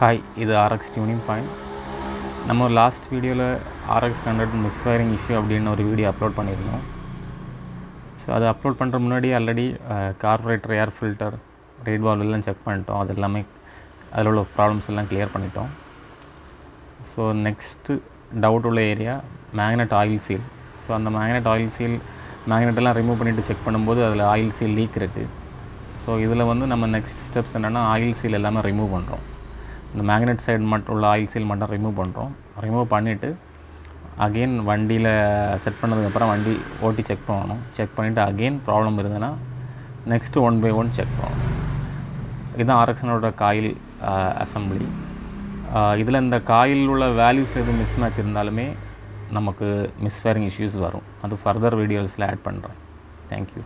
Hi, this is Rx tuning point. நம்ம last வீடியோவில் Rx100 misfiring issue அப்படின்னு ஒரு வீடியோ அப்லோட் பண்ணியிருந்தோம். ஸோ அதை அப்லோட் பண்ணுற முன்னாடி already carburettor air filter rate valve எல்லாம் செக் பண்ணிட்டோம். அது எல்லாமே அதில் உள்ள ப்ராப்ளம்ஸ் எல்லாம் கிளியர் பண்ணிட்டோம். ஸோ நெக்ஸ்ட்டு டவுட் உள்ள area magnet oil seal. So அந்த மேக்னெட் எல்லாம் ரிமூவ் பண்ணிவிட்டு செக் பண்ணும்போது அதில் ஆயில் சீல் லீக் இருக்குது. ஸோ இதில் நம்ம நெக்ஸ்ட் ஸ்டெப்ஸ் என்னென்னா ஆயில் சீல் எல்லாமே ரிமூவ் பண்ணுறோம். இந்த மேக்னெட் சைடு மட்டும் உள்ள ஆயில் சீல் மட்டும் ரிமூவ் பண்ணுறோம். ரிமூவ் பண்ணிவிட்டு அகெயின் வண்டியில் செட் பண்ணதுக்கப்புறம் வண்டி ஓட்டி செக் பண்ணணும். செக் பண்ணிவிட்டு அகெயின் ப்ராப்ளம் இருந்ததுன்னா நெக்ஸ்ட்டு 1 by 1 செக் பண்ணணும். இதுதான் Rx100 காயில் அசம்பிளி. இதில் இந்த காயில் உள்ள வேல்யூஸில் எதுவும் மிஸ் மேட்ச் இருந்தாலுமே நமக்கு மிஸ்ஃபயரிங் இஷ்யூஸ் வரும். அது ஃபர்தர் வீடியோஸில் ஆட் பண்ணுறேன். தேங்க்யூ.